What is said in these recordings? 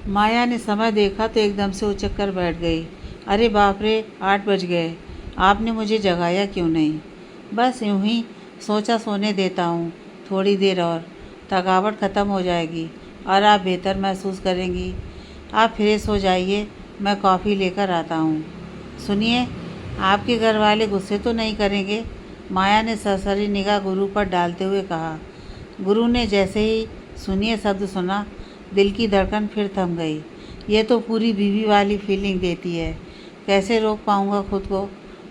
माया ने समय देखा तो एकदम से उचक कर बैठ गई। अरे बाप रे, 8 बज गए। आपने मुझे जगाया क्यों नहीं? बस यूं ही सोचा सोने देता हूँ, थोड़ी देर और थकावट ख़त्म हो जाएगी और आप बेहतर महसूस करेंगी। आप फ्रेश हो जाइए, मैं कॉफ़ी लेकर आता हूँ। सुनिए, आपके घर वाले गुस्से तो नहीं करेंगे? माया ने सरसरी निगाह गुरु पर डालते हुए कहा। गुरु ने जैसे ही सुनिए शब्द सुना, दिल की धड़कन फिर थम गई। ये तो पूरी बीवी वाली फीलिंग देती है। कैसे रोक पाऊँगा खुद को?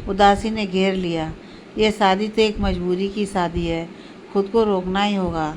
उदासी ने घेर लिया। ये शादी तो एक मजबूरी की शादी है, खुद को रोकना ही होगा।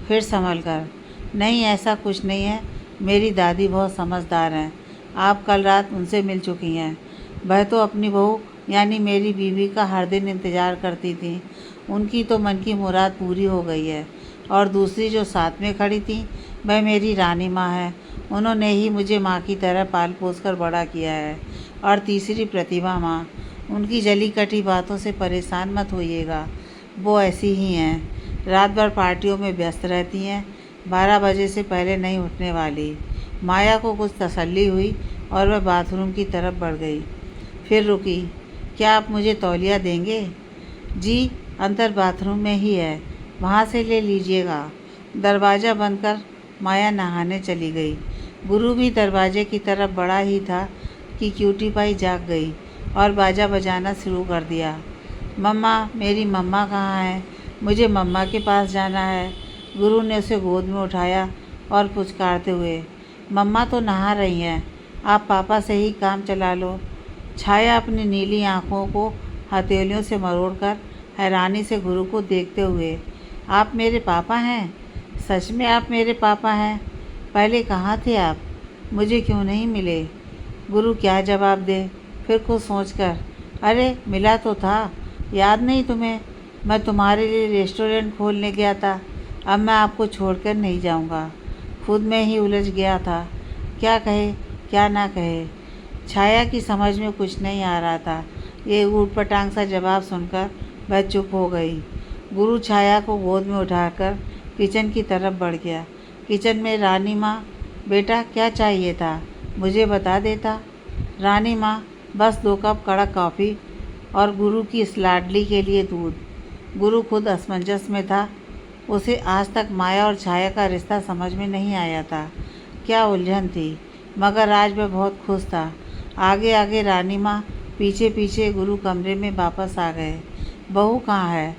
फिर संभल कर, नहीं ऐसा कुछ नहीं है, मेरी दादी बहुत समझदार हैं। आप कल रात उनसे मिल चुकी हैं। वह तो अपनी बहू यानी मेरी बीवी का हर दिन इंतज़ार करती थी। उनकी तो मन की मुराद पूरी हो गई है। और दूसरी जो साथ में खड़ी थी, वह मेरी रानी माँ है। उन्होंने ही मुझे माँ की तरह पाल पोस कर बड़ा किया है। और तीसरी प्रतिभा माँ, उनकी जली कटी बातों से परेशान मत होइएगा, वो ऐसी ही हैं। रात भर पार्टियों में व्यस्त रहती हैं, 12 बजे से पहले नहीं उठने वाली। माया को कुछ तसल्ली हुई और वह बाथरूम की तरफ बढ़ गई। फिर रुकी। क्या आप मुझे तौलिया देंगे? जी, अंदर बाथरूम में ही है, वहाँ से ले लीजिएगा। दरवाज़ा बंद कर माया नहाने चली गई। गुरु भी दरवाजे की तरफ बढ़ा ही था कि क्यूटी पाई जाग गई और बाजा बजाना शुरू कर दिया। मम्मा, मेरी मम्मा कहाँ है? मुझे मम्मा के पास जाना है। गुरु ने उसे गोद में उठाया और पुचकारते हुए, मम्मा तो नहा रही हैं, आप पापा से ही काम चला लो। छाया अपनी नीली आँखों को हथेलियों से मरोड़कर हैरानी से गुरु को देखते हुए, आप मेरे पापा हैं? सच में आप मेरे पापा हैं? पहले कहाँ थे आप? मुझे क्यों नहीं मिले? गुरु क्या जवाब दे, फिर कुछ सोचकर, अरे मिला तो था, याद नहीं तुम्हें? मैं तुम्हारे लिए रेस्टोरेंट खोलने गया था। अब मैं आपको छोड़कर नहीं जाऊँगा। खुद में ही उलझ गया था, क्या कहे क्या ना कहे। छाया की समझ में कुछ नहीं आ रहा था। ये ऊटपटांग सा जवाब सुनकर वह चुप हो गई। गुरु छाया को गोद में उठाकर किचन की तरफ बढ़ गया। किचन में रानी माँ, बेटा क्या चाहिए था, मुझे बता देता। रानी माँ, बस 2 कप कड़क कॉफ़ी और गुरु की इस लाडली के लिए दूध। गुरु खुद असमंजस में था। उसे आज तक माया और छाया का रिश्ता समझ में नहीं आया था। क्या उलझन थी, मगर आज वह बहुत खुश था। आगे आगे रानी माँ, पीछे पीछे गुरु कमरे में वापस आ गए। बहू कहाँ है?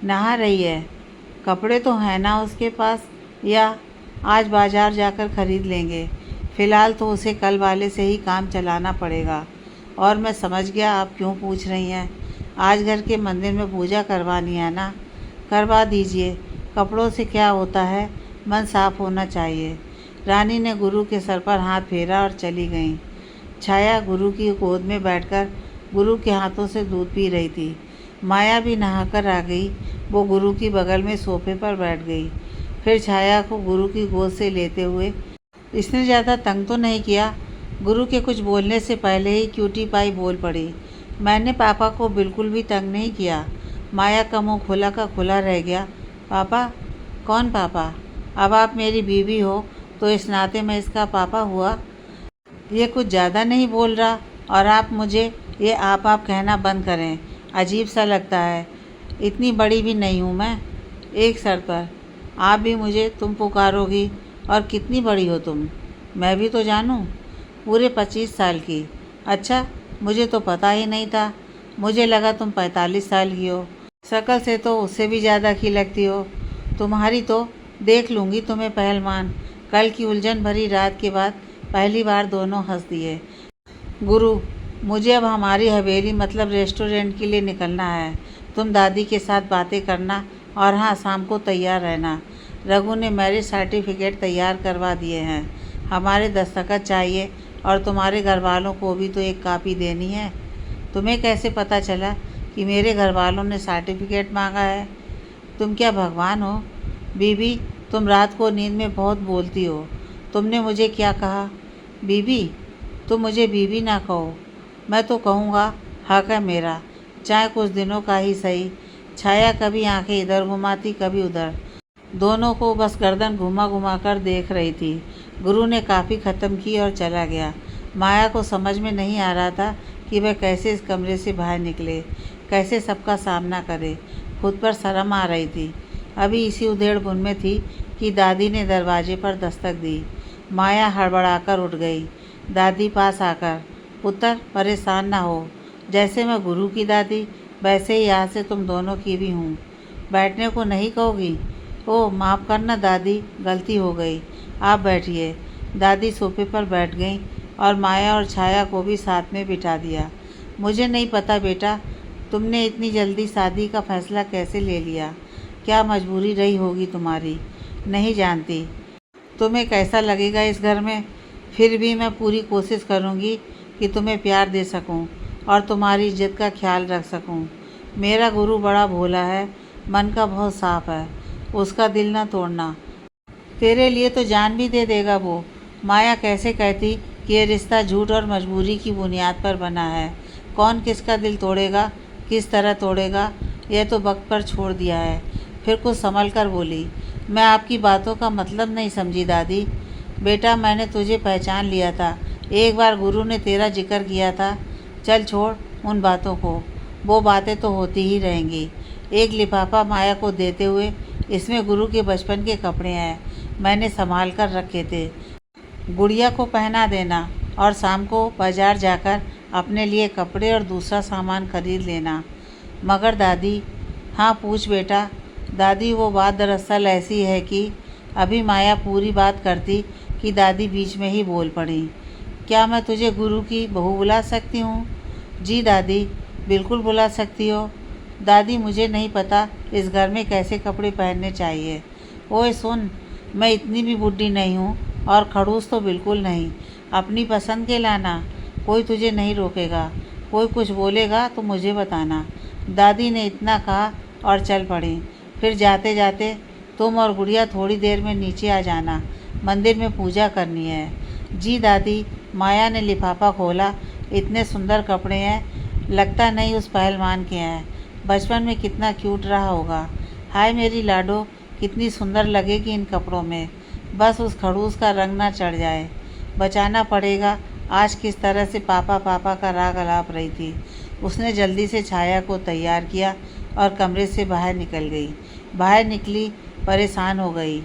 नहा रही है। कपड़े तो हैं ना उसके पास, या आज बाजार जाकर खरीद लेंगे। फ़िलहाल तो उसे कल वाले से ही काम चलाना पड़ेगा। और मैं समझ गया आप क्यों पूछ रही हैं। आज घर के मंदिर में पूजा करवानी है ना, करवा दीजिए। कपड़ों से क्या होता है, मन साफ होना चाहिए। रानी ने गुरु के सर पर हाथ फेरा और चली गईं। छाया गुरु की गोद में बैठकर गुरु के हाथों से दूध पी रही थी। माया भी नहाकर आ गई। वो गुरु की बगल में सोफे पर बैठ गई। फिर छाया को गुरु की गोद से लेते हुए, इसने ज़्यादा तंग तो नहीं किया? गुरु के कुछ बोलने से पहले ही क्यूटी पाई बोल पड़ी, मैंने पापा को बिल्कुल भी तंग नहीं किया। माया का मुँह खुला का खुला रह गया। पापा? कौन पापा? अब आप मेरी बीवी हो तो इस नाते मैं इसका पापा हुआ। ये कुछ ज़्यादा नहीं बोल रहा? और आप मुझे ये आप कहना बंद करें, अजीब सा लगता है। इतनी बड़ी भी नहीं हूँ मैं। एक शर्त पर, आप भी मुझे तुम पुकारोगी। और कितनी बड़ी हो तुम, मैं भी तो जानूँ। पूरे 25 साल की। अच्छा, मुझे तो पता ही नहीं था। मुझे लगा तुम 45 साल की हो। शक्ल से तो उससे भी ज़्यादा की लगती हो। तुम्हारी तो देख लूँगी तुम्हें पहलवान। कल की उलझन भरी रात के बाद पहली बार दोनों हंस दिए। गुरु, मुझे अब हमारी हवेली मतलब रेस्टोरेंट के लिए निकलना है। तुम दादी के साथ बातें करना और हाँ, शाम को तैयार रहना। रघु ने मैरिज सर्टिफिकेट तैयार करवा दिए हैं। हमारे दस्तखत चाहिए और तुम्हारे घर वालों को भी तो एक कॉपी देनी है। तुम्हें कैसे पता चला कि मेरे घर वालों ने सर्टिफिकेट मांगा है? तुम क्या भगवान हो? बीबी, तुम रात को नींद में बहुत बोलती हो। तुमने मुझे क्या कहा? बीबी, तुम मुझे बीबी ना कहो। मैं तो कहूँगा हक है मेरा, चाहे कुछ दिनों का ही सही। छाया कभी आंखें इधर घुमाती कभी उधर, दोनों को बस गर्दन घुमा घुमा कर देख रही थी। गुरु ने काफ़ी ख़त्म की और चला गया। माया को समझ में नहीं आ रहा था कि वह कैसे इस कमरे से बाहर निकले, कैसे सबका सामना करे। खुद पर शर्म आ रही थी। अभी इसी उधेड़-बुन में थी कि दादी ने दरवाजे पर दस्तक दी। माया हड़बड़ाकर उठ गई। दादी पास आकर, पुत्र परेशान ना हो, जैसे मैं गुरु की दादी वैसे ही यहाँ से तुम दोनों की भी हूँ। बैठने को नहीं कहोगी? ओह माफ़ करना दादी, गलती हो गई। आप बैठिए। दादी सोफे पर बैठ गईं और माया और छाया को भी साथ में बिठा दिया। मुझे नहीं पता बेटा, तुमने इतनी जल्दी शादी का फैसला कैसे ले लिया? क्या मजबूरी रही होगी तुम्हारी? नहीं जानती तुम्हें कैसा लगेगा इस घर में। फिर भी मैं पूरी कोशिश करूँगी कि तुम्हें प्यार दे सकूँ और तुम्हारी इज्जत का ख्याल रख सकूँ। मेरा गुरु बड़ा भोला है, मन का बहुत साफ है, उसका दिल ना तोड़ना। तेरे लिए तो जान भी दे देगा वो। माया कैसे कहती कि ये रिश्ता झूठ और मजबूरी की बुनियाद पर बना है। कौन किसका दिल तोड़ेगा, किस तरह तोड़ेगा, यह तो वक्त पर छोड़ दिया है। फिर कुछ संभल कर बोली, मैं आपकी बातों का मतलब नहीं समझी दादी। बेटा मैंने तुझे पहचान लिया था, एक बार गुरु ने तेरा जिक्र किया था। चल छोड़ उन बातों को, वो बातें तो होती ही रहेंगी। एक लिफाफा माया को देते हुए, इसमें गुरु के बचपन के कपड़े हैं, मैंने संभाल कर रखे थे। गुड़िया को पहना देना और शाम को बाजार जाकर अपने लिए कपड़े और दूसरा सामान खरीद लेना। मगर दादी, हाँ पूछ बेटा। दादी वो बात दरअसल ऐसी है कि अभी माया पूरी बात करती कि दादी बीच में ही बोल पड़ी। क्या मैं तुझे गुरु की बहू बुला सकती हूँ? जी दादी, बिल्कुल बुला सकती हो। दादी मुझे नहीं पता इस घर में कैसे कपड़े पहनने चाहिए। ओए सुन, मैं इतनी भी बुढ़ी नहीं हूँ और खड़ूस तो बिल्कुल नहीं। अपनी पसंद के लाना, कोई तुझे नहीं रोकेगा। कोई कुछ बोलेगा तो मुझे बताना। दादी ने इतना कहा और चल पड़ी। फिर जाते जाते, तुम और गुड़िया थोड़ी देर में नीचे आ जाना, मंदिर में पूजा करनी है। जी दादी। माया ने लिफाफा खोला। इतने सुंदर कपड़े हैं, लगता नहीं उस पहलवान के हैं। बचपन में कितना क्यूट रहा होगा। हाय मेरी लाडो, कितनी सुंदर लगेगी इन कपड़ों में। बस उस खड़ूस का रंग ना चढ़ जाए। बचाना पड़ेगा। आज किस तरह से पापा पापा का राग अलाप रही थी। उसने जल्दी से छाया को तैयार किया और कमरे से बाहर निकल गई। बाहर निकली, परेशान हो गई।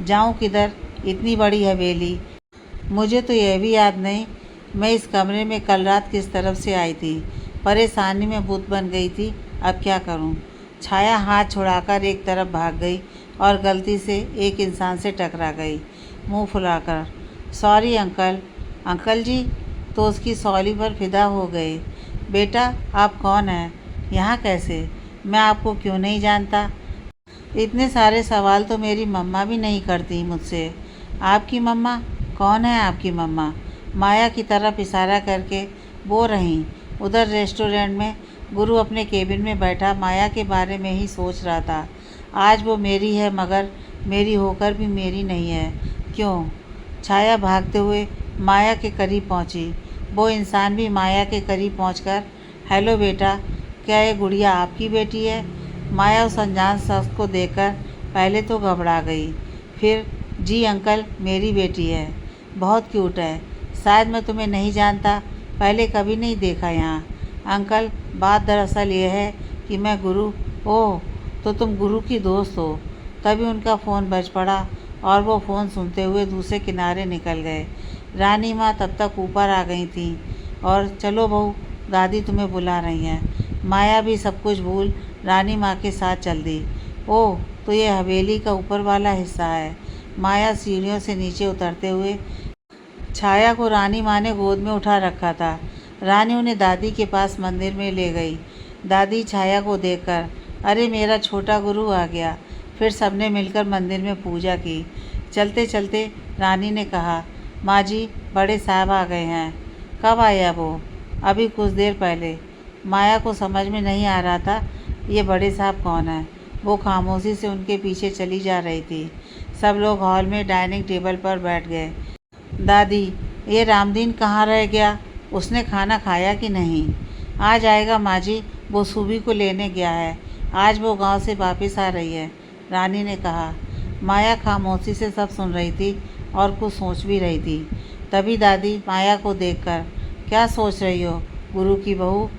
जाऊं किधर? इतनी बड़ी हवेली, मुझे तो यह भी याद नहीं मैं इस कमरे में कल रात किस तरफ से आई थी। परेशानी में भूत बन गई थी। अब क्या करूं? छाया हाथ छुड़ाकर एक तरफ भाग गई और गलती से एक इंसान से टकरा गई, मुंह फुलाकर। Sorry uncle. अंकल जी तो उसकी सॉरी पर फिदा हो गए। बेटा आप कौन हैं? यहाँ कैसे? मैं आपको क्यों नहीं जानता? इतने सारे सवाल तो मेरी मम्मा भी नहीं करती मुझसे। आपकी मम्मा? कौन है आपकी मम्मा? माया की तरफ इशारा करके वो रहीं। उधर रेस्टोरेंट में गुरु अपने केबिन में बैठा माया के बारे में ही सोच रहा था। आज वो मेरी है मगर मेरी होकर भी मेरी नहीं है। क्यों? छाया भागते हुए माया के करीब पहुंची। वो इंसान भी माया के करीब पहुंचकर, हेलो बेटा, क्या ये गुड़िया आपकी बेटी है? माया उस अनजान शख्स को देखकर पहले तो घबरा गई, फिर जी अंकल मेरी बेटी है, बहुत क्यूट है। शायद मैं तुम्हें नहीं जानता, पहले कभी नहीं देखा यहाँ। अंकल बात दरअसल ये है कि मैं गुरु। ओह तो तुम गुरु की दोस्त हो। तभी उनका फ़ोन बज पड़ा और वो फ़ोन सुनते हुए दूसरे किनारे निकल गए। रानी माँ तब तक ऊपर आ गई थी और चलो बहू, दादी तुम्हें बुला रही हैं। माया भी सब कुछ भूल रानी माँ के साथ चल दी। ओह तो ये हवेली का ऊपर वाला हिस्सा है। माया सीढ़ियों से नीचे उतरते हुए छाया को रानी माँ ने गोद में उठा रखा था। रानी उन्हें दादी के पास मंदिर में ले गई। दादी छाया को देखकर, अरे मेरा छोटा गुरु आ गया। फिर सबने मिलकर मंदिर में पूजा की। चलते चलते रानी ने कहा, माँ जी बड़े साहब आ गए हैं। कब आया वो? अभी कुछ देर पहले। माया को समझ में नहीं आ रहा था ये बड़े साहब कौन है। वो खामोशी से उनके पीछे चली जा रही थी। सब लोग हॉल में डाइनिंग टेबल पर बैठ गए। दादी, ये रामदीन कहाँ रह गया? उसने खाना खाया कि नहीं? आ जाएगा माँ जी, वो सूबी को लेने गया है। आज वो गांव से वापस आ रही है, रानी ने कहा। माया खामोशी से सब सुन रही थी और कुछ सोच भी रही थी। तभी दादी माया को देखकर, क्या सोच रही हो गुरु की बहू?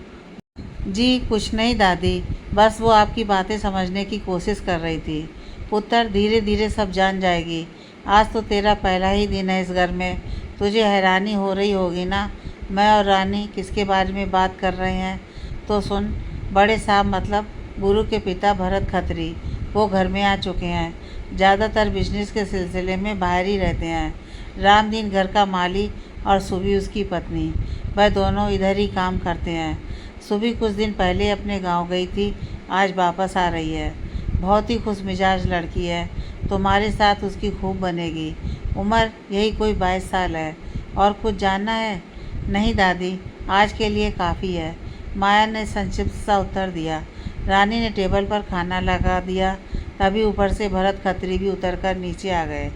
जी कुछ नहीं दादी, बस वो आपकी बातें समझने की कोशिश कर रही थी। पुत्र, धीरे धीरे सब जान जाएगी। आज तो तेरा पहला ही दिन है इस घर में, तुझे हैरानी हो रही होगी ना मैं और रानी किसके बारे में बात कर रहे हैं। तो सुन, बड़े साहब मतलब गुरु के पिता भरत खत्री, वो घर में आ चुके हैं। ज़्यादातर बिजनेस के सिलसिले में बाहर ही रहते हैं। रामदीन घर का माली और सुबी उसकी पत्नी, वह दोनों इधर ही काम करते हैं। सुबी कुछ दिन पहले अपने गांव गई थी, आज वापस आ रही है। बहुत ही खुश मिजाज लड़की है, तुम्हारे साथ उसकी खूब बनेगी। उम्र यही कोई 22 साल है। और कुछ जानना है? नहीं दादी, आज के लिए काफ़ी है, माया ने संक्षिप्त सा उत्तर दिया। रानी ने टेबल पर खाना लगा दिया। तभी ऊपर से भरत खत्री भी उतरकर नीचे आ गए।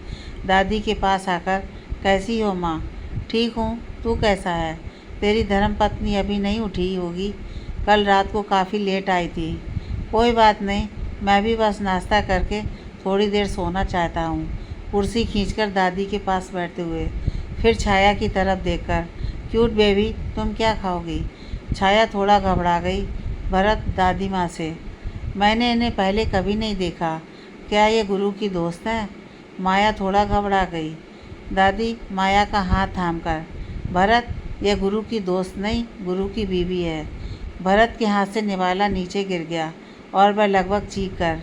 दादी के पास आकर, कैसी हो माँ? ठीक हूँ, तू कैसा है? तेरी धर्मपत्नी अभी नहीं उठी होगी, कल रात को काफ़ी लेट आई थी। कोई बात नहीं, मैं भी बस नाश्ता करके थोड़ी देर सोना चाहता हूँ। कुर्सी खींचकर दादी के पास बैठते हुए फिर छाया की तरफ देखकर, क्यूट बेबी तुम क्या खाओगी? छाया थोड़ा घबरा गई। भरत, दादी माँ से, मैंने इन्हें पहले कभी नहीं देखा, क्या ये गुरु की दोस्त है? माया थोड़ा घबरा गई। दादी माया का हाथ थामकर, भरत, यह गुरु की दोस्त नहीं, गुरु की बीवी है। भरत के हाथ से निवाला नीचे गिर गया और वह लगभग चीख कर,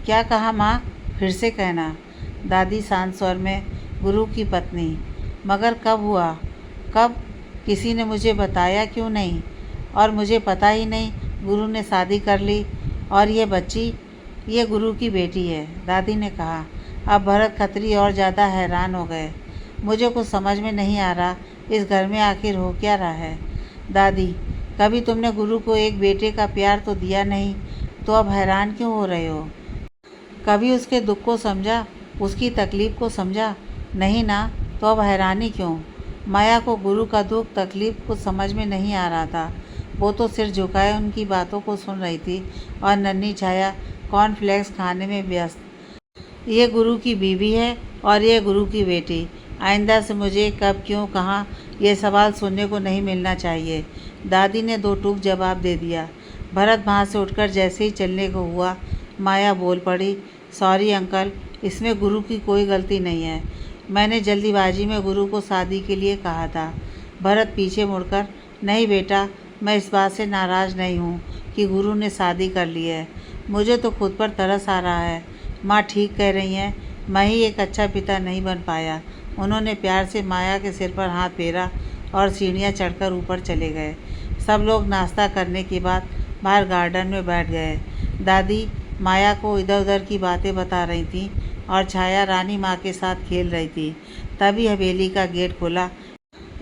क्या कहा माँ? फिर से कहना। दादी शांत स्वर में, गुरु की पत्नी। मगर कब हुआ? कब? किसी ने मुझे बताया क्यों नहीं? और मुझे पता ही नहीं, गुरु ने शादी कर ली। और ये बच्ची, ये गुरु की बेटी है, दादी ने कहा। अब भरत खत्री और ज़्यादा हैरान हो गए। मुझे कुछ समझ में नहीं आ रहा, इस घर में आखिर हो क्या रहा है? दादी, कभी तुमने गुरु को एक बेटे का प्यार तो दिया नहीं, तो अब हैरान क्यों हो रहे हो? कभी उसके दुख को समझा, उसकी तकलीफ़ को समझा? नहीं ना, तो अब हैरानी क्यों? माया को गुरु का दुख तकलीफ़ कुछ समझ में नहीं आ रहा था। वो तो सिर झुकाए उनकी बातों को सुन रही थी और नन्ही छाया कॉर्नफ्लेक्स खाने में व्यस्त। ये गुरु की बीवी है और ये गुरु की बेटी। आइंदा से मुझे कब, क्यों, कहाँ, ये सवाल सुनने को नहीं मिलना चाहिए। दादी ने दो टूक जवाब दे दिया। भरत वहाँ से उठकर जैसे ही चलने को हुआ, माया बोल पड़ी, सॉरी अंकल, इसमें गुरु की कोई गलती नहीं है। मैंने जल्दीबाजी में गुरु को शादी के लिए कहा था। भरत पीछे मुड़कर, नहीं बेटा, मैं इस बात से नाराज़ नहीं हूँ कि गुरु ने शादी कर ली है। मुझे तो खुद पर तरस आ रहा है। माँ ठीक कह रही हैं, मैं ही एक अच्छा पिता नहीं बन पाया। उन्होंने प्यार से माया के सिर पर हाथ फेरा और सीढ़ियाँ चढ़कर ऊपर चले गए। सब लोग नाश्ता करने के बाद बाहर गार्डन में बैठ गए। दादी माया को इधर उधर की बातें बता रही थी और छाया रानी माँ के साथ खेल रही थी। तभी हवेली का गेट खुला।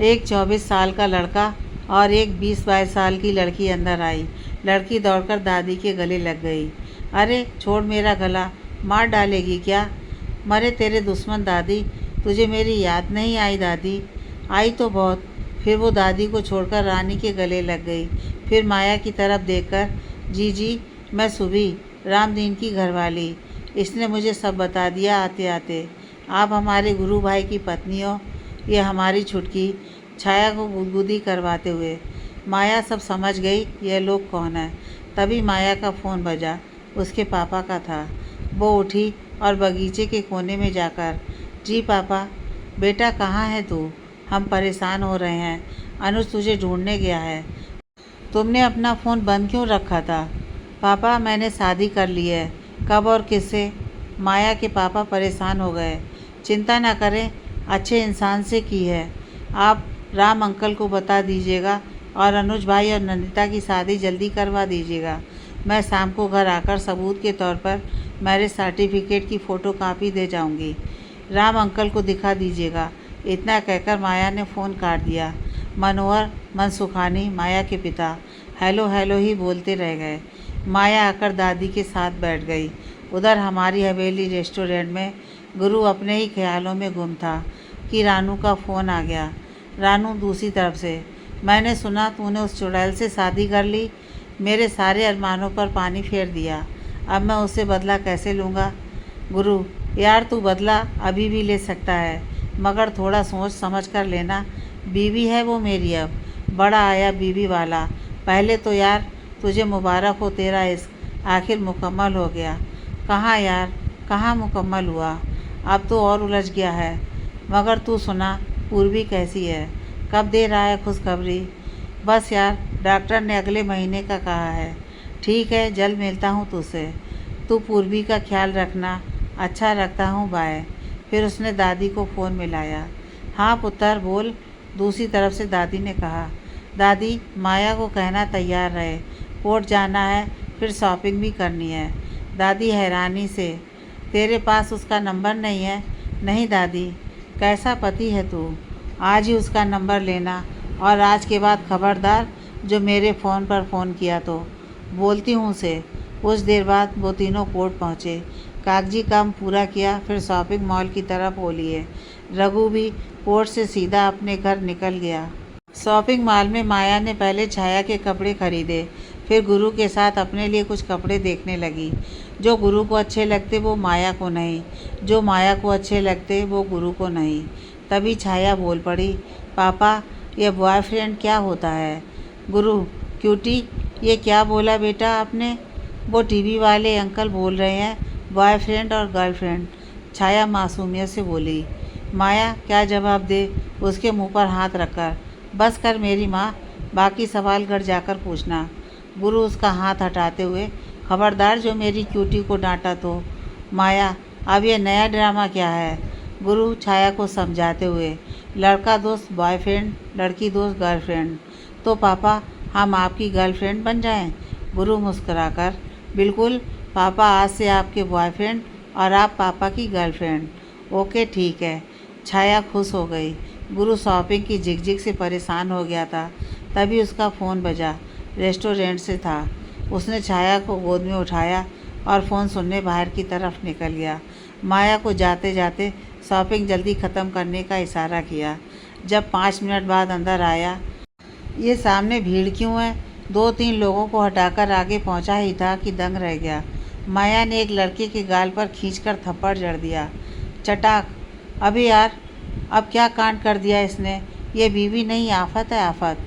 एक 24 साल का लड़का और एक 20-22 साल की लड़की अंदर आई। लड़की दौड़कर दादी के गले लग गई। अरे छोड़ मेरा गला, मार डालेगी क्या? मरे तेरे दुश्मन दादी, तुझे मेरी याद नहीं आई दादी? आई तो बहुत। फिर वो दादी को छोड़कर रानी के गले लग गई। फिर माया की तरफ देखकर, जी मैं सुबी, रामदीन की घरवाली। इसने मुझे सब बता दिया आते आते। आप हमारे गुरु भाई की पत्नी हो। ये हमारी छुटकी, छाया को गुदगुदी करवाते हुए। माया सब समझ गई यह लोग कौन है। तभी माया का फ़ोन बजा, उसके पापा का था। वो उठी और बगीचे के कोने में जाकर, जी पापा। बेटा कहाँ है तू? हम परेशान हो रहे हैं, अनुज तुझे ढूंढने गया है। तुमने अपना फ़ोन बंद क्यों रखा था? पापा मैंने शादी कर ली है। कब और किससे? माया के पापा परेशान हो गए। चिंता ना करें, अच्छे इंसान से की है। आप राम अंकल को बता दीजिएगा और अनुज भाई और नंदिता की शादी जल्दी करवा दीजिएगा। मैं शाम को घर आकर सबूत के तौर पर मैरिज सर्टिफिकेट की फ़ोटो कापी दे जाऊंगी। राम अंकल को दिखा दीजिएगा। इतना कहकर माया ने फ़ोन काट दिया। मनोहर मनसुखानी, माया के पिता, हेलो हेलो ही बोलते रह गए। माया आकर दादी के साथ बैठ गई। उधर हमारी हवेली रेस्टोरेंट में गुरु अपने ही ख्यालों में गुम था कि रानू का फ़ोन आ गया। रानू दूसरी तरफ से, मैंने सुना तूने उस चुड़ैल से शादी कर ली। मेरे सारे अरमानों पर पानी फेर दिया। अब मैं उससे बदला कैसे लूँगा? गुरु यार, तू बदला अभी भी ले सकता है, मगर थोड़ा सोच समझ कर लेना, बीवी है वो मेरी अब। बड़ा आया बीवी वाला। पहले तो यार तुझे मुबारक हो, तेरा इश्क आखिर मुकम्मल हो गया। कहाँ यार, कहाँ मुकम्मल हुआ, अब तो और उलझ गया है। मगर तू सुना, पूर्वी कैसी है? कब दे रहा है खुशखबरी? बस यार, डॉक्टर ने अगले महीने का कहा है। ठीक है, जल्द मिलता हूँ तुझसे। तू पूर्वी का ख्याल रखना। अच्छा, रखता हूँ, बाय। फिर उसने दादी को फ़ोन मिलाया। हाँ पुत्र, बोल। दूसरी तरफ से दादी ने कहा। दादी, माया को कहना तैयार रहे, कोर्ट जाना है, फिर शॉपिंग भी करनी है। दादी हैरानी से, तेरे पास उसका नंबर नहीं है? नहीं दादी। कैसा पति है तू? आज ही उसका नंबर लेना, और आज के बाद खबरदार जो मेरे फ़ोन पर फ़ोन किया तो। बोलती हूँ उसे। कुछ देर बाद वो तीनों कोर्ट पहुँचे। कागजी काम पूरा किया, फिर शॉपिंग मॉल की तरफ हो लिए। रघु भी कोर्ट से सीधा अपने घर निकल गया। शॉपिंग मॉल में माया ने पहले छाया के कपड़े खरीदे, फिर गुरु के साथ अपने लिए कुछ कपड़े देखने लगी। जो गुरु को अच्छे लगते वो माया को नहीं, जो माया को अच्छे लगते वो गुरु को नहीं। तभी छाया बोल पड़ी, पापा, ये बॉयफ्रेंड क्या होता है? गुरु, क्यूटी, ये क्या बोला बेटा आपने? वो टीवी वाले अंकल बोल रहे हैं, बॉयफ्रेंड और गर्लफ्रेंड। छाया मासूमियत से बोली। माया क्या जवाब दे उसके मुंह पर हाथ रखकर। बस कर मेरी माँ, बाकी सवाल घर जाकर पूछना। गुरु उसका हाथ हटाते हुए, खबरदार जो मेरी क्यूटी को डांटा तो। माया, अब ये नया ड्रामा क्या है? गुरु छाया को समझाते हुए, लड़का दोस्त बॉयफ्रेंड, लड़की दोस्त गर्लफ्रेंड। तो पापा, हम आपकी गर्लफ्रेंड बन जाएं? गुरु मुस्कुराकर, बिल्कुल पापा, आज से आपके बॉयफ्रेंड और आप पापा की गर्लफ्रेंड। ओके ठीक है। छाया खुश हो गई। गुरु शॉपिंग की झिकझिक से परेशान हो गया था। तभी उसका फ़ोन बजा। रेस्टोरेंट से था। उसने छाया को गोद में उठाया और फ़ोन सुनने बाहर की तरफ निकल गया। माया को जाते जाते शॉपिंग जल्दी ख़त्म करने का इशारा किया। जब 5 मिनट बाद अंदर आया, ये सामने भीड़ क्यों है? 2-3 लोगों को हटाकर आगे पहुंचा ही था कि दंग रह गया। माया ने एक लड़के के गाल पर खींचकर थप्पड़ जड़ दिया। चटाक। अबे यार, अब क्या कांड कर दिया इसने? ये बीवी नहीं, आफत है आफत।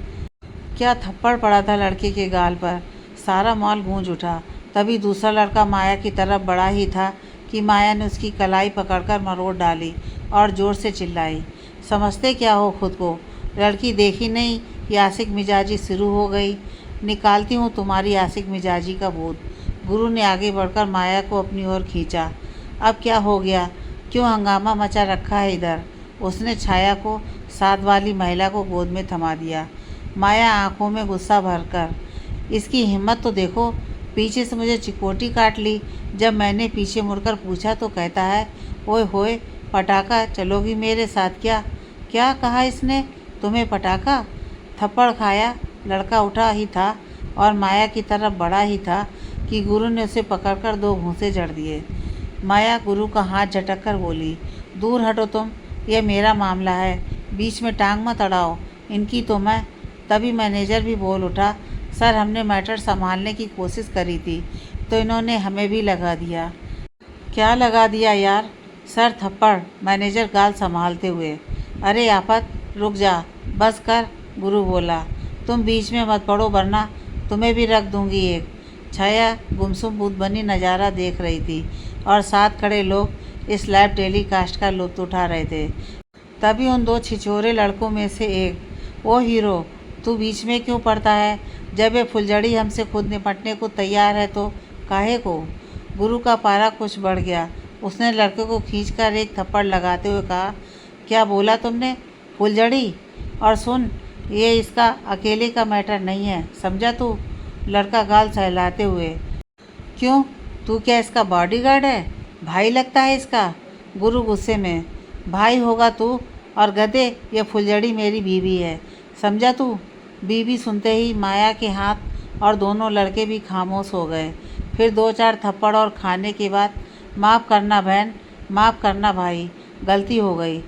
क्या थप्पड़ पड़ा था लड़के के गाल पर। सारा मॉल गूंज उठा। तभी दूसरा लड़का माया की तरफ बढ़ा ही था कि माया ने उसकी कलाई पकड़कर मरोड़ डाली और ज़ोर से चिल्लाई, समझते क्या हो खुद को? लड़की देखी नहीं कि आशिक मिजाजी शुरू हो गई? निकालती हूँ तुम्हारी आशिक मिजाजी का भूत। गुरु ने आगे बढ़कर माया को अपनी ओर खींचा। अब क्या हो गया? क्यों हंगामा मचा रखा है इधर? उसने छाया को, साथ वाली महिला को गोद में थमा दिया। माया आंखों में गुस्सा भरकर, इसकी हिम्मत तो देखो, पीछे से मुझे चिकोटी काट ली। जब मैंने पीछे मुड़कर पूछा तो कहता है, ओए होए पटाखा, चलोगी मेरे साथ क्या? क्या कहा इसने? तुम्हें पटाखा? थप्पड़ खाया। लड़का उठा ही था और माया की तरफ बढ़ा ही था कि गुरु ने उसे पकड़कर 2 घूंसे जड़ दिए। माया गुरु का हाथ झटक कर बोली, दूर हटो तुम, यह मेरा मामला है, बीच में टांग मत अड़ाओ। इनकी तो मैं। तभी मैनेजर भी बोल उठा, सर, हमने मैटर संभालने की कोशिश करी थी तो इन्होंने हमें भी लगा दिया। क्या लगा दिया यार? सर, थप्पड़। मैनेजर गाल संभालते हुए, अरे आफत, रुक जा, बस कर। गुरु बोला, तुम बीच में मत पड़ो वरना तुम्हें भी रख दूंगी एक। छाया गुमसुम भूत बनी नज़ारा देख रही थी और साथ खड़े लोग इस लाइव टेलीकास्ट का लुत्फ उठा रहे थे। तभी उन 2 छिछोरे लड़कों में से एक, ओ हीरो, तू बीच में क्यों पड़ता है? जब ये फुलझड़ी हमसे खुद निपटने को तैयार है तो काहे को? गुरु का पारा कुछ बढ़ गया। उसने लड़के को खींचकर एक थप्पड़ लगाते हुए कहा, क्या बोला तुमने? फुलझड़ी? और सुन, ये इसका अकेले का मैटर नहीं है, समझा तू? लड़का गाल सहलाते हुए, क्यों, तू क्या इसका बॉडीगार्ड है? भाई लगता है इसका? गुरु गुस्से में, भाई होगा तू, और गधे, ये फुलझड़ी मेरी बीवी है, समझा तू? बीवी सुनते ही माया के हाथ और दोनों लड़के भी खामोश हो गए। फिर 2-4 थप्पड़ और खाने के बाद, माफ़ करना बहन, माफ़ करना भाई, गलती हो गई।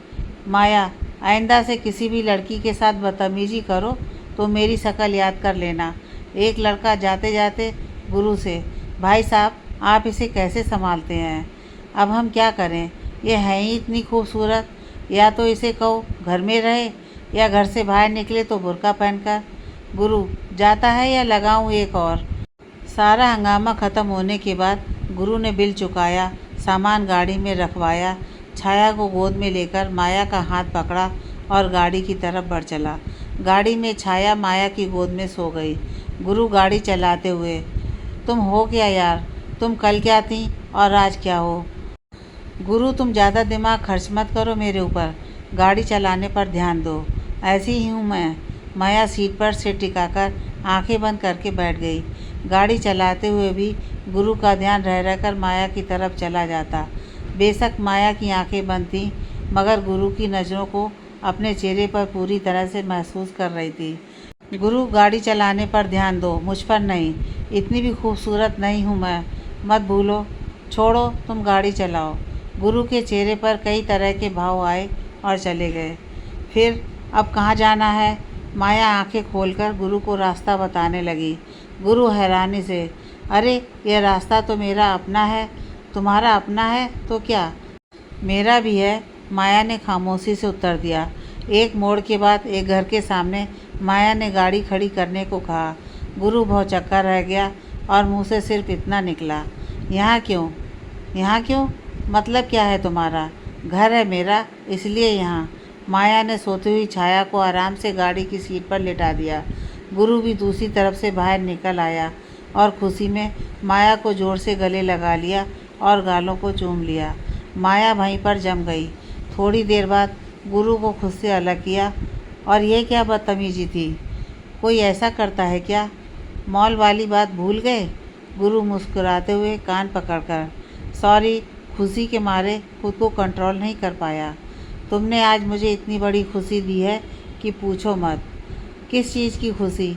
माया, आइंदा से किसी भी लड़की के साथ बदतमीजी करो तो मेरी शक्ल याद कर लेना। एक लड़का जाते जाते गुरु से, भाई साहब, आप इसे कैसे संभालते हैं? अब हम क्या करें? ये है ही इतनी खूबसूरत। या तो इसे कहो घर में रहे, या घर से बाहर निकले तो बुर्का पहनकर। गुरु, जाता है या लगाऊं एक और? सारा हंगामा ख़त्म होने के बाद गुरु ने बिल चुकाया, सामान गाड़ी में रखवाया, छाया को गोद में लेकर माया का हाथ पकड़ा और गाड़ी की तरफ बढ़ चला। गाड़ी में छाया माया की गोद में सो गई। गुरु गाड़ी चलाते हुए, तुम हो क्या यार? तुम कल क्या थी और आज क्या हो? गुरु, तुम ज़्यादा दिमाग खर्च मत करो मेरे ऊपर, गाड़ी चलाने पर ध्यान दो। ऐसी ही हूँ मैं। माया सीट पर सिर टिकाकर आंखें बंद करके बैठ गई। गाड़ी चलाते हुए भी गुरु का ध्यान रह रहकर माया की तरफ चला जाता। बेशक माया की आंखें बंद थीं, मगर गुरु की नज़रों को अपने चेहरे पर पूरी तरह से महसूस कर रही थी। गुरु, गाड़ी चलाने पर ध्यान दो, मुझ पर नहीं। इतनी भी खूबसूरत नहीं हूँ मैं, मत भूलो। छोड़ो, तुम गाड़ी चलाओ। गुरु के चेहरे पर कई तरह के भाव आए और चले गए। फिर अब कहाँ जाना है? माया आंखें खोलकर गुरु को रास्ता बताने लगी। गुरु हैरानी से, अरे यह रास्ता तो मेरा अपना है। तुम्हारा अपना है तो क्या? मेरा भी है, माया ने खामोशी से उत्तर दिया। एक मोड़ के बाद एक घर के सामने माया ने गाड़ी खड़ी करने को कहा। गुरु भौचक्का रह गया और मुंह से सिर्फ इतना निकला, यहाँ क्यों? यहाँ क्यों मतलब क्या है तुम्हारा? घर है मेरा, इसलिए यहाँ। माया ने सोती हुई छाया को आराम से गाड़ी की सीट पर लेटा दिया। गुरु भी दूसरी तरफ से बाहर निकल आया और खुशी में माया को जोर से गले लगा लिया और गालों को चूम लिया। माया वहीं पर जम गई। थोड़ी देर बाद गुरु को खुद से अलग किया। और ये क्या बदतमीजी थी? कोई ऐसा करता है क्या? मॉल वाली बात भूल गए? गुरु मुस्कुराते हुए कान पकड़कर, सॉरी, खुशी के मारे खुद को कंट्रोल नहीं कर पाया। तुमने आज मुझे इतनी बड़ी खुशी दी है कि पूछो मत। किस चीज़ की खुशी?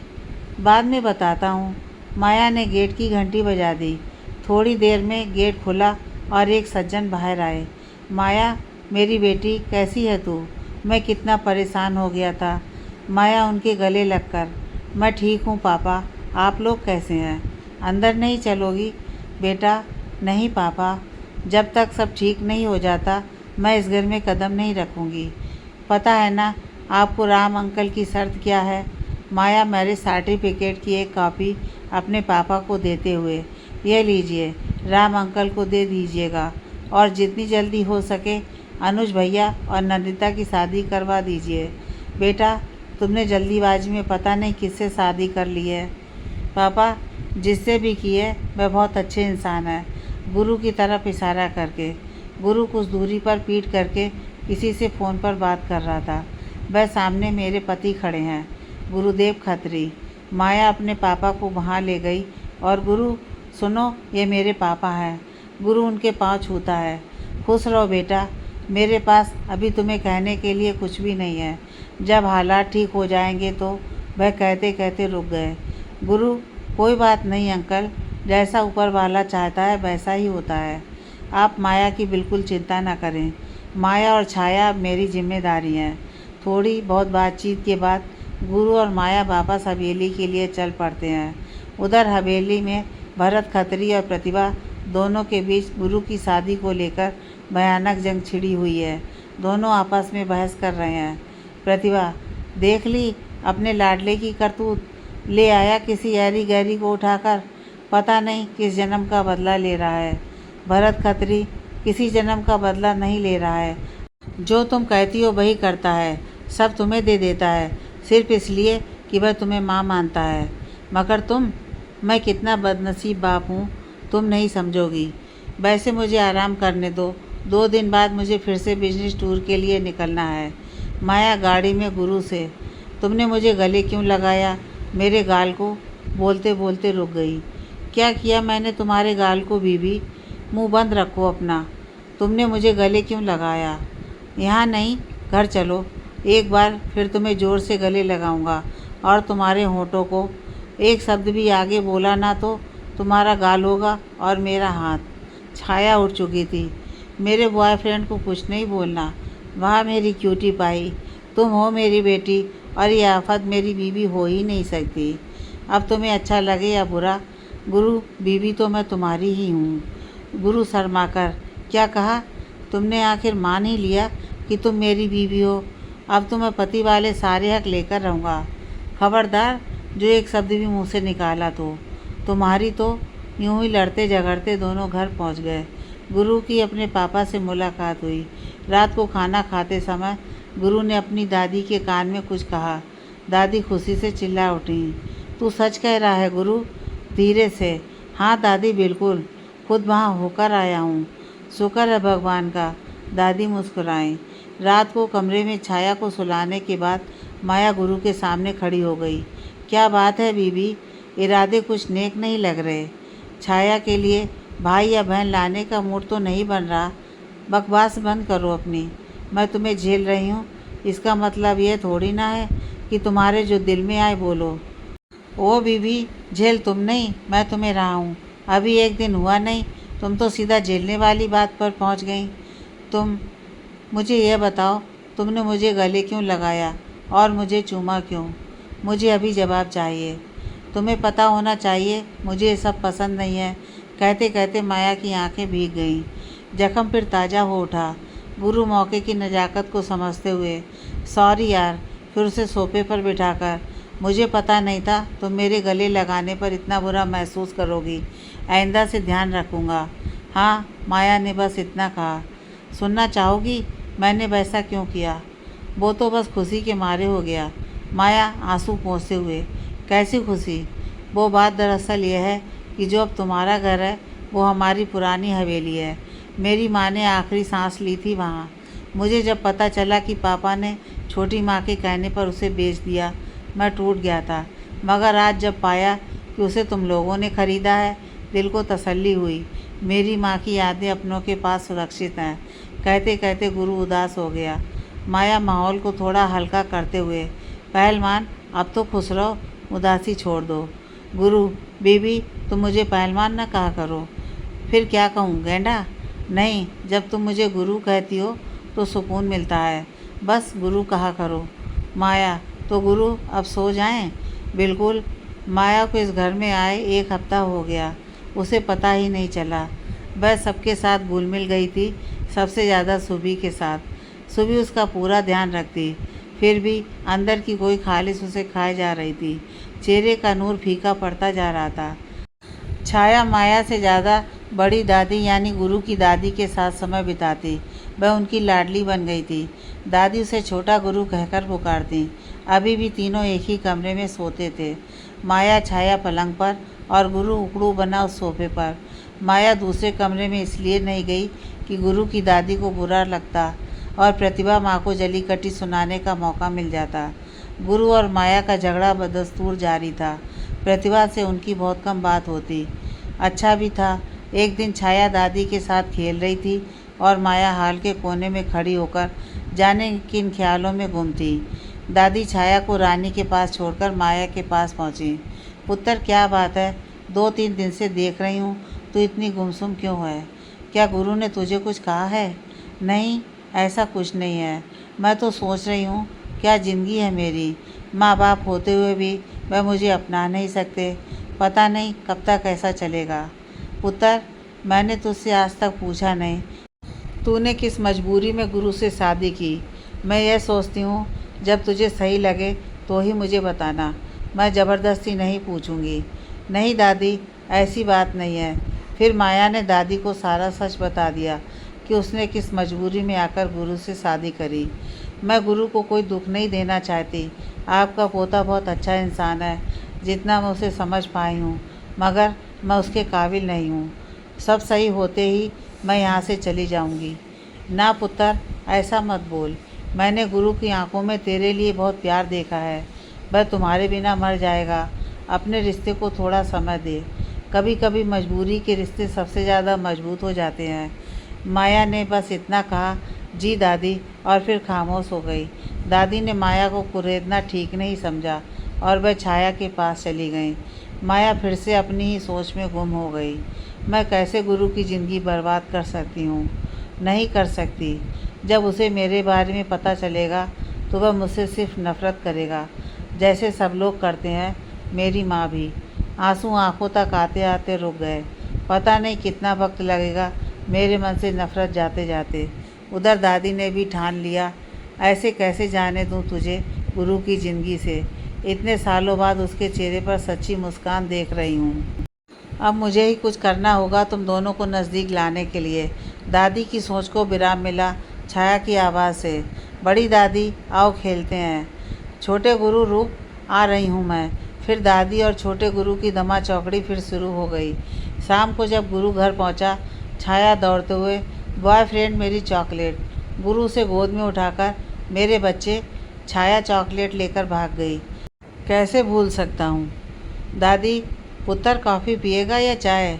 बाद में बताता हूँ। माया ने गेट की घंटी बजा दी। थोड़ी देर में गेट खुला और एक सज्जन बाहर आए। माया, मेरी बेटी, कैसी है तू? मैं कितना परेशान हो गया था। माया उनके गले लगकर, मैं ठीक हूँ पापा, आप लोग कैसे हैं? अंदर नहीं चलोगी बेटा? नहीं पापा, जब तक सब ठीक नहीं हो जाता मैं इस घर में कदम नहीं रखूँगी। पता है ना आपको राम अंकल की शर्त क्या है? माया मैरिज सर्टिफिकेट की एक कॉपी अपने पापा को देते हुए, यह लीजिए, राम अंकल को दे दीजिएगा और जितनी जल्दी हो सके अनुज भैया और नंदिता की शादी करवा दीजिए। बेटा, तुमने जल्दीबाजी में पता नहीं किससे शादी कर ली है। पापा, जिससे भी की है वह बहुत अच्छे इंसान है। गुरु की तरफ इशारा करके। गुरु कुछ दूरी पर पीट करके किसी से फ़ोन पर बात कर रहा था। वह सामने मेरे पति खड़े हैं, गुरुदेव खत्री। माया अपने पापा को वहाँ ले गई और गुरु, सुनो, ये मेरे पापा हैं। गुरु उनके पाँव छूता है। खुश रहो बेटा, मेरे पास अभी तुम्हें कहने के लिए कुछ भी नहीं है। जब हालात ठीक हो जाएंगे तो। वह कहते कहते रुक गए। गुरु, कोई बात नहीं अंकल, जैसा ऊपर वाला चाहता है वैसा ही होता है। आप माया की बिल्कुल चिंता न करें। माया और छाया मेरी जिम्मेदारी हैं। थोड़ी बहुत बातचीत के बाद गुरु और माया वापस हवेली के लिए चल पड़ते हैं। उधर हवेली में भरत खत्री और प्रतिभा दोनों के बीच गुरु की शादी को लेकर भयानक जंग छिड़ी हुई है। दोनों आपस में बहस कर रहे हैं। प्रतिभा, देख ली अपने लाडले की करतूत, ले आया किसी ऐरी गैरी को उठाकर, पता नहीं किस जन्म का बदला ले रहा है। भरत खत्री किसी जन्म का बदला नहीं ले रहा है। जो तुम कहती हो वही करता है, सब तुम्हें दे देता है, सिर्फ इसलिए कि वह तुम्हें माँ मानता है। मगर तुम, मैं कितना बदनसीब बाप हूँ, तुम नहीं समझोगी। वैसे मुझे आराम करने दो, 2 दिन बाद मुझे फिर से बिजनेस टूर के लिए निकलना है। माया गाड़ी में गुरु से, तुमने मुझे गले क्यों लगाया? मेरे गाल को, बोलते बोलते रुक गई। क्या किया मैंने तुम्हारे गाल को बीबी? मुंह बंद रखो अपना। तुमने मुझे गले क्यों लगाया? यहाँ नहीं, घर चलो, एक बार फिर तुम्हें ज़ोर से गले लगाऊंगा और तुम्हारे होठों को। एक शब्द भी आगे बोला ना तो तुम्हारा गाल होगा और मेरा हाथ। छाया उठ चुकी थी। मेरे बॉयफ्रेंड को कुछ नहीं बोलना। वहाँ मेरी क्यूटी पाई, तुम हो मेरी बेटी और ये आफत मेरी बीवी हो ही नहीं सकती। अब तुम्हें अच्छा लगे या बुरा, गुरु, बीवी तो मैं तुम्हारी ही हूँ। गुरु शर्माकर, क्या कहा तुमने? आखिर मान ही लिया, कि तुम मेरी बीवी हो। अब तो मैं पति वाले सारे हक लेकर रहूँगा। खबरदार जो एक शब्द भी मुँह से निकाला तो तुम्हारी। तो यूं ही लड़ते झगड़ते दोनों घर पहुंच गए। गुरु की अपने पापा से मुलाकात हुई। रात को खाना खाते समय गुरु ने अपनी दादी के कान में कुछ कहा। दादी खुशी से चिल्ला उठी, तू सच कह रहा है गुरु? धीरे से, हाँ दादी बिल्कुल, खुद वहाँ होकर आया हूँ। शुक्र है भगवान का, दादी मुस्कुराई। रात को कमरे में छाया को सुलाने के बाद माया गुरु के सामने खड़ी हो गई। क्या बात है बीबी, इरादे कुछ नेक नहीं लग रहे। छाया के लिए भाई या बहन लाने का मूड तो नहीं बन रहा। बकवास बंद करो अपनी। मैं तुम्हें झेल रही हूँ, इसका मतलब ये थोड़ी ना है कि तुम्हारे जो दिल में आए बोलो। ओ बीबी, झेल तुम नहीं, मैं तुम्हें रहा हूँ। अभी एक दिन हुआ नहीं, तुम तो सीधा झेलने वाली बात पर पहुँच गई। तुम मुझे यह बताओ, तुमने मुझे गले क्यों लगाया और मुझे चूमा क्यों? मुझे अभी जवाब चाहिए। तुम्हें पता होना चाहिए मुझे ये सब पसंद नहीं है। कहते कहते माया की आंखें भीग गईं। जख्म फिर ताज़ा हो उठा। गुरु मौके की नज़ाकत को समझते हुए, सॉरी यार, फिर उसे सोफे पर बिठाकर, मुझे पता नहीं था तुम मेरे गले लगाने पर इतना बुरा महसूस करोगी। आइंदा से ध्यान रखूँगा। हाँ, माया ने बस इतना कहा। सुनना चाहोगी मैंने वैसा क्यों किया? वो तो बस खुशी के मारे हो गया। माया आंसू पोंछते हुए, कैसी खुशी? वो बात दरअसल यह है कि जो अब तुम्हारा घर है वो हमारी पुरानी हवेली है। मेरी माँ ने आखिरी सांस ली थी वहाँ। मुझे जब पता चला कि पापा ने छोटी माँ के कहने पर उसे बेच दिया, मैं टूट गया था। मगर आज जब पाया कि उसे तुम लोगों ने ख़रीदा है, दिल को तसल्ली हुई। मेरी माँ की यादें अपनों के पास सुरक्षित हैं। कहते कहते गुरु उदास हो गया। माया माहौल को थोड़ा हल्का करते हुए, पहलवान अब तो खुश रहो, उदासी छोड़ दो। गुरु, बीबी तुम मुझे पहलवान न कहा करो। फिर क्या कहूँ, गेंडा? नहीं, जब तुम मुझे गुरु कहती हो तो सुकून मिलता है। बस गुरु कहा करो। माया, तो गुरु अब सो जाएं? बिल्कुल। माया को इस घर में आए 1 हफ्ता हो गया, उसे पता ही नहीं चला। वह सबके साथ घुल मिल गई थी, सबसे ज़्यादा सुबी के साथ। सुबी उसका पूरा ध्यान रखती, फिर भी अंदर की कोई खालिश उसे खाए जा रही थी। चेहरे का नूर फीका पड़ता जा रहा था। छाया माया से ज़्यादा बड़ी दादी यानी गुरु की दादी के साथ समय बिताती। वह उनकी लाडली बन गई थी। दादी उसे छोटा गुरु कहकर पुकारती। अभी भी तीनों एक ही कमरे में सोते थे। माया छाया पलंग पर और गुरु उकड़ू बना उस सोफे पर। माया दूसरे कमरे में इसलिए नहीं गई कि गुरु की दादी को बुरा लगता और प्रतिभा माँ को जली कटी सुनाने का मौका मिल जाता। गुरु और माया का झगड़ा बदस्तूर जारी था। प्रतिभा से उनकी बहुत कम बात होती। अच्छा भी था। एक दिन छाया दादी के साथ खेल रही थी और माया हाल के कोने में खड़ी होकर जाने किन ख्यालों में गुम थी। दादी छाया को रानी के पास छोड़कर माया के पास पहुंची। पुत्र, क्या बात है? 2-3 दिन से देख रही हूँ, तू इतनी गुमसुम क्यों है? क्या गुरु ने तुझे कुछ कहा है? नहीं, ऐसा कुछ नहीं है। मैं तो सोच रही हूँ, क्या ज़िंदगी है मेरी। माँ बाप होते हुए भी वह मुझे अपना नहीं सकते। पता नहीं कब तक ऐसा चलेगा। पुत्र, मैंने तुझसे आज तक पूछा नहीं, तूने किस मजबूरी में गुरु से शादी की। मैं यह सोचती हूँ जब तुझे सही लगे तो ही मुझे बताना। मैं ज़बरदस्ती नहीं पूछूंगी। नहीं दादी, ऐसी बात नहीं है। फिर माया ने दादी को सारा सच बता दिया कि उसने किस मजबूरी में आकर गुरु से शादी करी। मैं गुरु को कोई दुख नहीं देना चाहती। आपका पोता बहुत अच्छा इंसान है, जितना मैं उसे समझ पाई हूँ, मगर मैं उसके काबिल नहीं हूँ। सब सही होते ही मैं यहाँ से चली जाऊँगी। ना पुत्र, ऐसा मत बोल। मैंने गुरु की आंखों में तेरे लिए बहुत प्यार देखा है। वह तुम्हारे बिना मर जाएगा। अपने रिश्ते को थोड़ा समय दे। कभी कभी मजबूरी के रिश्ते सबसे ज़्यादा मजबूत हो जाते हैं। माया ने बस इतना कहा, जी दादी, और फिर खामोश हो गई। दादी ने माया को कुरेदना ठीक नहीं समझा और वह छाया के पास चली गई। माया फिर से अपनी ही सोच में गुम हो गई। मैं कैसे गुरु की ज़िंदगी बर्बाद कर सकती हूँ? नहीं कर सकती। जब उसे मेरे बारे में पता चलेगा तो वह मुझसे सिर्फ नफ़रत करेगा, जैसे सब लोग करते हैं। मेरी माँ भी। आंसू आंखों तक आते आते रुक गए। पता नहीं कितना वक्त लगेगा मेरे मन से नफ़रत जाते जाते। उधर दादी ने भी ठान लिया, ऐसे कैसे जाने दूँ तुझे गुरु की ज़िंदगी से। इतने सालों बाद उसके चेहरे पर सच्ची मुस्कान देख रही हूँ। अब मुझे ही कुछ करना होगा तुम दोनों को नज़दीक लाने के लिए। दादी की सोच को विराम मिला छाया की आवाज़ से। बड़ी दादी आओ खेलते हैं। छोटे गुरु रुक, आ रही हूँ मैं। फिर दादी और छोटे गुरु की दमा चौकड़ी फिर शुरू हो गई। शाम को जब गुरु घर पहुँचा, छाया दौड़ते हुए, बॉयफ्रेंड मेरी चॉकलेट। गुरु से गोद में उठाकर, मेरे बच्चे। छाया चॉकलेट लेकर भाग गई। कैसे भूल सकता हूँ। दादी, पुत्र कॉफ़ी पिएगा या चाय?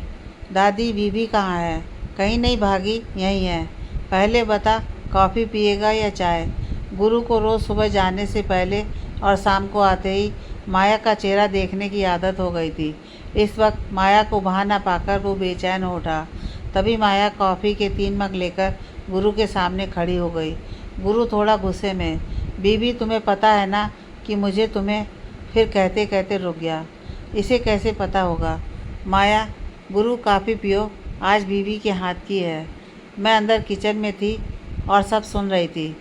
दादी, बीबी कहाँ है? कहीं नहीं भागी, यहीं है। पहले बता, कॉफ़ी पिएगा या चाय? गुरु को रोज़ सुबह जाने से पहले और शाम को आते ही माया का चेहरा देखने की आदत हो गई थी। इस वक्त माया को वहाँ ना पाकर वो बेचैन हो उठा। तभी माया कॉफ़ी के 3 मग लेकर गुरु के सामने खड़ी हो गई। गुरु थोड़ा गुस्से में, बीबी तुम्हें पता है ना कि मुझे तुम्हें। फिर कहते कहते रुक गया। इसे कैसे पता होगा? माया, गुरु कॉफ़ी पियो, आज बीवी के हाथ की है। मैं अंदर किचन में थी और सब सुन रही थी।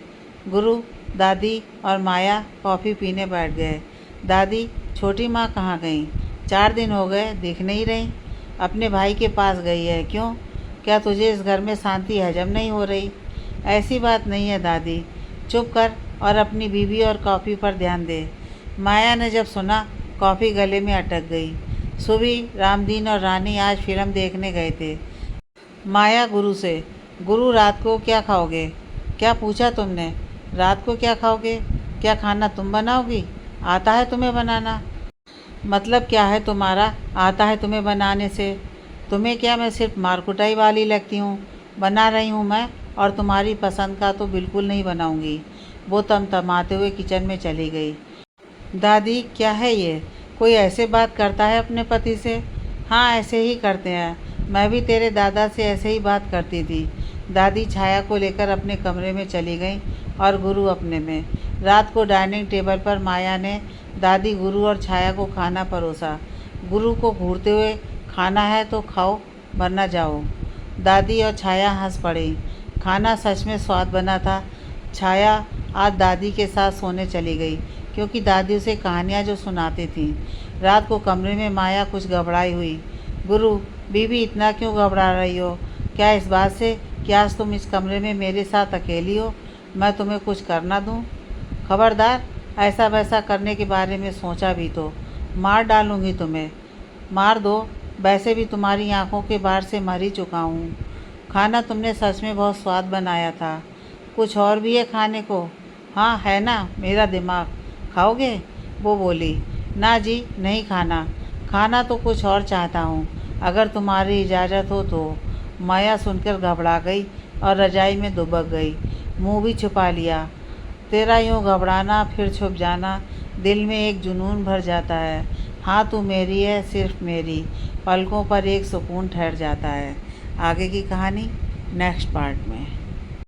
गुरु, दादी और माया कॉफ़ी पीने बैठ गए। दादी, छोटी माँ कहाँ गई? 4 दिन हो गए, दिख नहीं रही। अपने भाई के पास गई है। क्यों? क्या तुझे इस घर में शांति हजम नहीं हो रही? ऐसी बात नहीं है दादी, चुप कर और अपनी बीवी और कॉफ़ी पर ध्यान दे। माया ने जब सुना, कॉफ़ी गले में अटक गई। सुबी, रामदीन और रानी आज फिल्म देखने गए थे। माया गुरु से, गुरु रात को क्या खाओगे? क्या पूछा तुमने? रात को क्या खाओगे? क्या खाना तुम बनाओगी? आता है तुम्हें बनाना? मतलब क्या है तुम्हारा, आता है तुम्हें बनाने से? तुम्हें क्या मैं सिर्फ मारकुटाई वाली लगती हूँ? बना रही हूँ मैं, और तुम्हारी पसंद का तो बिल्कुल नहीं बनाऊँगी। वो तमतमाते हुए किचन में चली गई। दादी, क्या है ये? कोई ऐसे बात करता है अपने पति से? हाँ, ऐसे ही करते हैं। मैं भी तेरे दादा से ऐसे ही बात करती थी। दादी छाया को लेकर अपने कमरे में चली गई और गुरु अपने में। रात को डाइनिंग टेबल पर माया ने दादी, गुरु और छाया को खाना परोसा। गुरु को घूरते हुए, खाना है तो खाओ वरना जाओ। दादी और छाया हंस पड़ी। खाना सच में स्वाद बना था। छाया आज दादी के साथ सोने चली गई क्योंकि दादी उसे कहानियाँ जो सुनाती थी। रात को कमरे में माया कुछ घबराई हुई। गुरु, बीबी इतना क्यों घबरा रही हो? क्या इस बात से कि आज तुम इस कमरे में मेरे साथ अकेली हो? मैं तुम्हें कुछ करना दूँ? खबरदार, ऐसा वैसा करने के बारे में सोचा भी तो मार डालूँगी तुम्हें। मार दो, वैसे भी तुम्हारी आंखों के बाहर से मर ही चुका हूँ। खाना तुमने सच में बहुत स्वाद बनाया था। कुछ और भी है खाने को? हाँ है ना, मेरा दिमाग। खाओगे? वो बोली। ना जी, नहीं खाना। खाना तो कुछ और चाहता हूँ, अगर तुम्हारी इजाज़त हो तो। माया सुनकर घबरा गई और रजाई में दुबक गई। मुँह भी छुपा लिया। तेरा यूँ घबराना फिर छुप जाना, दिल में एक जुनून भर जाता है। हाँ, तू मेरी है, सिर्फ मेरी। पलकों पर एक सुकून ठहर जाता है। आगे की कहानी नेक्स्ट पार्ट में।